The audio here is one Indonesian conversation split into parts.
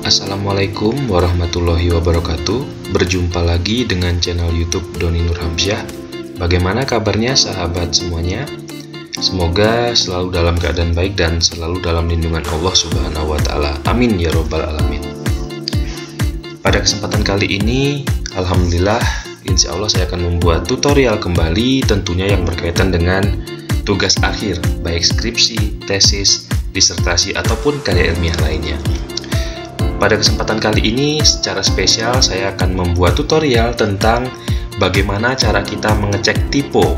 Assalamualaikum warahmatullahi wabarakatuh. Berjumpa lagi dengan channel YouTube Doni Nurhamsyah. Bagaimana kabarnya sahabat semuanya? Semoga selalu dalam keadaan baik dan selalu dalam lindungan Allah Subhanahu wa Ta'ala. Amin ya Robbal 'Alamin. Pada kesempatan kali ini, alhamdulillah, insya Allah saya akan membuat tutorial kembali, tentunya yang berkaitan dengan tugas akhir, baik skripsi, tesis, disertasi, ataupun karya ilmiah lainnya. Pada kesempatan kali ini, secara spesial saya akan membuat tutorial tentang bagaimana cara kita mengecek typo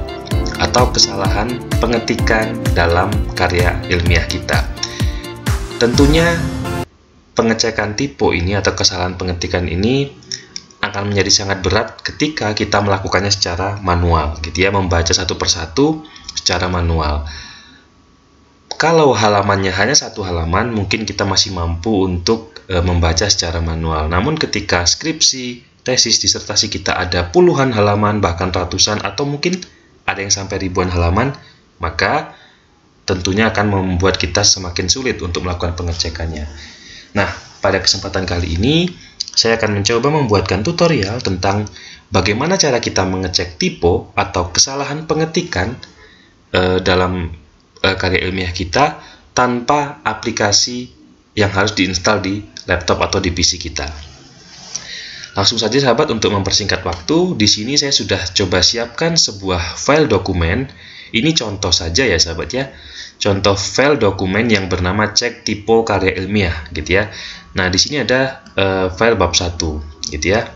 atau kesalahan pengetikan dalam karya ilmiah kita. Tentunya pengecekan typo ini atau kesalahan pengetikan ini akan menjadi sangat berat ketika kita melakukannya secara manual, gitu ya, membaca satu persatu secara manual. Kalau halamannya hanya satu halaman, mungkin kita masih mampu untuk membaca secara manual. Namun ketika skripsi, tesis, disertasi kita ada puluhan halaman, bahkan ratusan, atau mungkin ada yang sampai ribuan halaman, maka tentunya akan membuat kita semakin sulit untuk melakukan pengecekannya. Nah, pada kesempatan kali ini, saya akan mencoba membuatkan tutorial tentang bagaimana cara kita mengecek typo atau kesalahan pengetikan dalam karya ilmiah kita tanpa aplikasi yang harus diinstal di laptop atau di PC kita. Langsung saja sahabat, untuk mempersingkat waktu, di sini saya sudah coba siapkan sebuah file dokumen. Ini contoh saja ya sahabat ya. Contoh file dokumen yang bernama cek typo karya ilmiah, gitu ya. Nah, di sini ada file bab 1, gitu ya.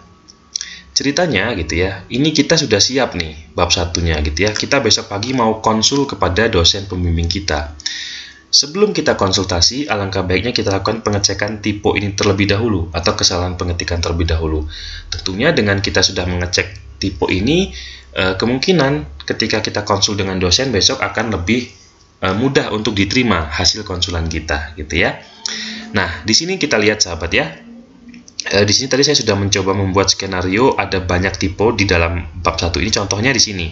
Ceritanya gitu ya, ini kita sudah siap nih bab satunya, gitu ya. Kita besok pagi mau konsul kepada dosen pembimbing kita. Sebelum kita konsultasi, alangkah baiknya kita lakukan pengecekan typo ini terlebih dahulu atau kesalahan pengetikan terlebih dahulu. Tentunya dengan kita sudah mengecek typo ini, kemungkinan ketika kita konsul dengan dosen besok akan lebih mudah untuk diterima hasil konsulan kita, gitu ya. Nah, di sini kita lihat sahabat ya. Di sini tadi saya sudah mencoba membuat skenario, ada banyak typo di dalam bab 1 ini. Contohnya di sini.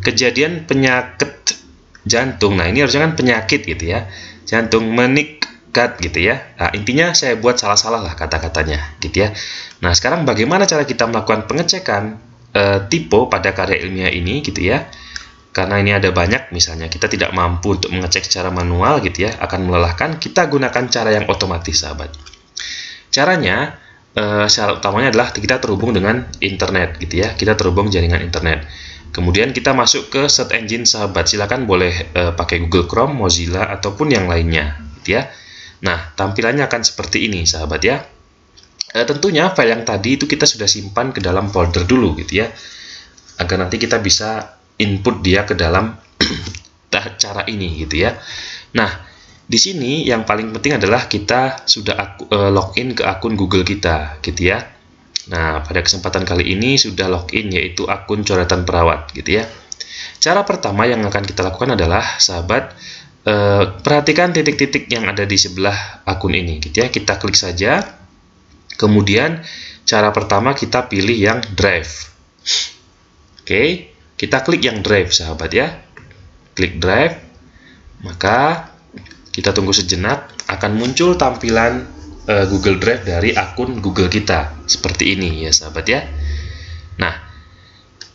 Kejadian penyakit jantung. Nah, ini harusnya kan penyakit gitu ya. Jantung meningkat gitu ya. Nah, intinya saya buat salah-salah lah kata-katanya gitu ya. Nah, sekarang bagaimana cara kita melakukan pengecekan typo pada karya ilmiah ini gitu ya. Karena ini ada banyak, misalnya kita tidak mampu untuk mengecek secara manual gitu ya, akan melelahkan. Kita gunakan cara yang otomatis sahabat. Caranya, syarat utamanya adalah kita terhubung dengan internet gitu ya. Kita terhubung jaringan internet. Kemudian kita masuk ke search engine sahabat. Silakan boleh pakai Google Chrome, Mozilla, ataupun yang lainnya gitu ya. Nah, tampilannya akan seperti ini sahabat ya. Tentunya file yang tadi itu kita sudah simpan ke dalam folder dulu gitu ya. Agar nanti kita bisa input dia ke dalam cara ini gitu ya. Nah, di sini yang paling penting adalah kita sudah login ke akun Google kita, gitu ya. Nah, pada kesempatan kali ini sudah login, yaitu akun coretan perawat, gitu ya. Cara pertama yang akan kita lakukan adalah, sahabat, perhatikan titik-titik yang ada di sebelah akun ini, gitu ya. Kita klik saja. Kemudian, cara pertama kita pilih yang drive. Oke, kita klik yang drive, sahabat ya. Klik drive, maka kita tunggu sejenak, akan muncul tampilan Google Drive dari akun Google kita. Seperti ini ya sahabat ya. Nah,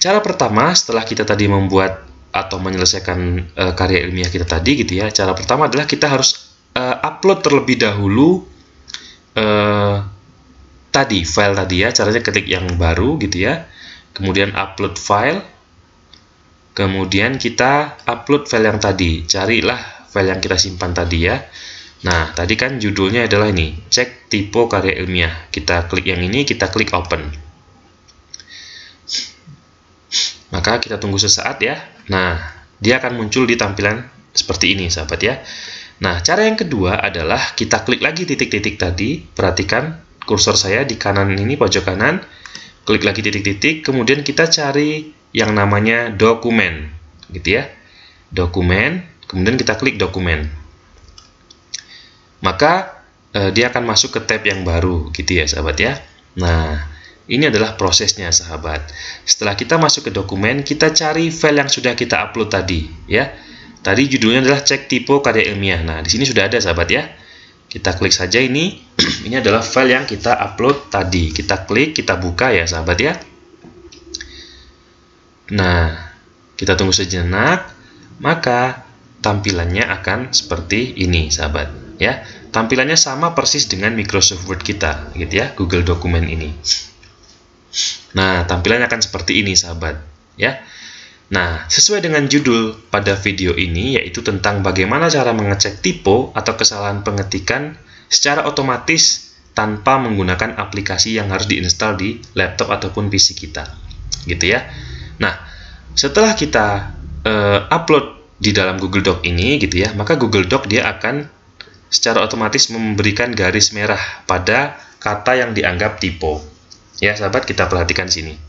cara pertama setelah kita tadi membuat atau menyelesaikan karya ilmiah kita tadi gitu ya. Cara pertama adalah kita harus upload terlebih dahulu tadi file tadi ya. Caranya ketik yang baru gitu ya. Kemudian upload file. Kemudian kita upload file yang tadi. Carilah file yang kita simpan tadi ya. Nah, tadi kan judulnya adalah ini, cek typo karya ilmiah. Kita klik yang ini, kita klik open. Maka kita tunggu sesaat ya. Nah, dia akan muncul di tampilan seperti ini sahabat ya. Nah, cara yang kedua adalah kita klik lagi titik-titik tadi. Perhatikan kursor saya di kanan ini, pojok kanan. Klik lagi titik-titik, kemudian kita cari yang namanya dokumen, gitu ya. Dokumen. Kemudian kita klik dokumen. Maka dia akan masuk ke tab yang baru gitu ya sahabat ya. Nah, ini adalah prosesnya sahabat. Setelah kita masuk ke dokumen, kita cari file yang sudah kita upload tadi ya. Tadi judulnya adalah cek typo karya ilmiah. Nah, di sini sudah ada sahabat ya. Kita klik saja ini. Ini adalah file yang kita upload tadi. Kita klik, kita buka ya sahabat ya. Nah, kita tunggu sejenak, maka tampilannya akan seperti ini sahabat ya. Tampilannya sama persis dengan Microsoft Word kita gitu ya, Google Dokumen ini. Nah, tampilannya akan seperti ini sahabat ya. Nah, sesuai dengan judul pada video ini, yaitu tentang bagaimana cara mengecek typo atau kesalahan pengetikan secara otomatis tanpa menggunakan aplikasi yang harus diinstal di laptop ataupun PC kita, gitu ya. Nah, setelah kita upload di dalam Google Doc ini, gitu ya, maka Google Doc dia akan secara otomatis memberikan garis merah pada kata yang dianggap typo. Ya, sahabat, kita perhatikan sini.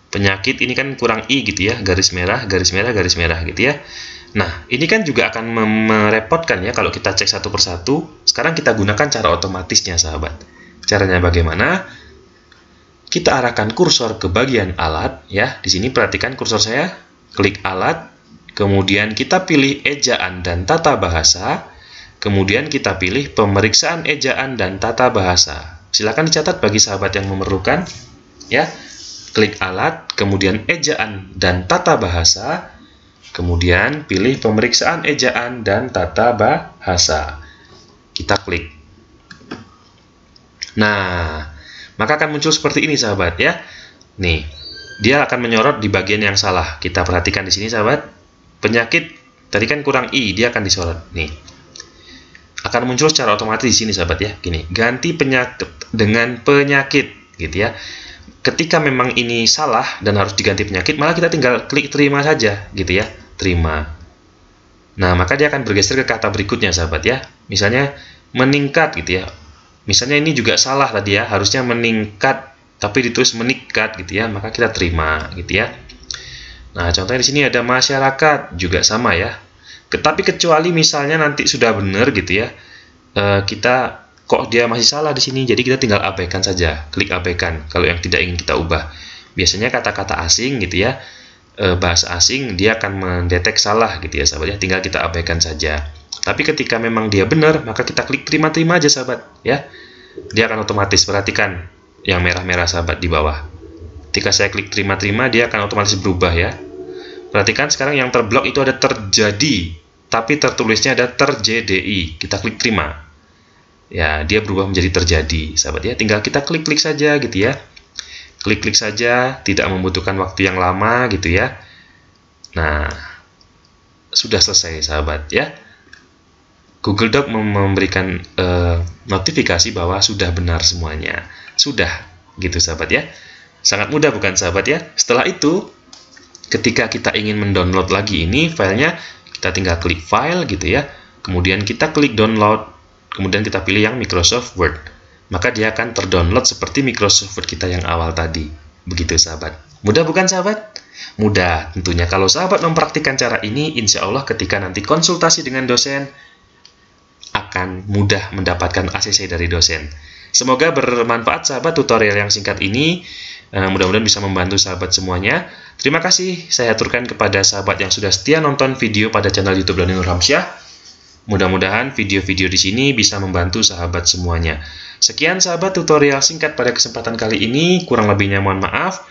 Penyakit ini kan kurang i gitu ya, garis merah, garis merah, garis merah gitu ya. Nah, ini kan juga akan merepotkan ya kalau kita cek satu persatu. Sekarang kita gunakan cara otomatisnya sahabat. Caranya bagaimana? Kita arahkan kursor ke bagian alat ya. Di sini perhatikan kursor saya, klik alat, kemudian kita pilih ejaan dan tata bahasa, kemudian kita pilih pemeriksaan ejaan dan tata bahasa. Silakan dicatat bagi sahabat yang memerlukan ya. Klik alat, kemudian ejaan dan tata bahasa, kemudian pilih pemeriksaan ejaan dan tata bahasa. Kita klik. Nah, maka akan muncul seperti ini sahabat ya. Nih, dia akan menyorot di bagian yang salah. Kita perhatikan di sini sahabat. Penyakit tadi kan kurang i, dia akan disorot. Nih. Akan muncul secara otomatis di sini sahabat ya. Gini, ganti penyakit dengan penyakit gitu ya. Ketika memang ini salah dan harus diganti penyakit, malah kita tinggal klik terima saja gitu ya, terima. Nah, maka dia akan bergeser ke kata berikutnya sahabat ya. Misalnya meningkat gitu ya. Misalnya ini juga salah tadi ya, harusnya meningkat tapi ditulis meningkat gitu ya, maka kita terima gitu ya. Nah, contohnya di sini ada masyarakat juga sama ya. Tapi kecuali misalnya nanti sudah benar gitu ya, kita kok dia masih salah di sini, jadi kita tinggal abaikan saja, klik abaikan kalau yang tidak ingin kita ubah. Biasanya kata-kata asing gitu ya, bahasa asing dia akan mendetek salah gitu ya sahabat ya, tinggal kita abaikan saja. Tapi ketika memang dia benar, maka kita klik terima-terima aja sahabat ya, dia akan otomatis. Perhatikan yang merah-merah sahabat di bawah. Ketika saya klik terima-terima, dia akan otomatis berubah ya. Perhatikan sekarang yang terblok itu ada terjadi, tapi tertulisnya ada terjdi. Kita klik terima. Ya, dia berubah menjadi terjadi, sahabat ya. Tinggal kita klik-klik saja gitu ya. Klik-klik saja, tidak membutuhkan waktu yang lama gitu ya. Nah, sudah selesai sahabat ya. Google Doc memberikan notifikasi bahwa sudah benar semuanya. Sudah gitu sahabat ya. Sangat mudah bukan sahabat ya. Setelah itu, ketika kita ingin mendownload lagi ini filenya, kita tinggal klik file gitu ya. Kemudian kita klik download. Kemudian kita pilih yang Microsoft Word. Maka dia akan terdownload seperti Microsoft Word kita yang awal tadi. Begitu sahabat. Mudah bukan sahabat? Mudah tentunya. Kalau sahabat mempraktikkan cara ini, insya Allah ketika nanti konsultasi dengan dosen, akan mudah mendapatkan ACC dari dosen. Semoga bermanfaat sahabat tutorial yang singkat ini. Mudah-mudahan bisa membantu sahabat semuanya. Terima kasih saya aturkan kepada sahabat yang sudah setia nonton video pada channel YouTube Doni Nur Hamsyah. Mudah-mudahan video-video di sini bisa membantu sahabat semuanya. Sekian sahabat tutorial singkat pada kesempatan kali ini. Kurang lebihnya mohon maaf.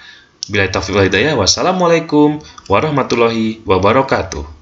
Billahi taufiq wal hidayah. Wassalamualaikum warahmatullahi wabarakatuh.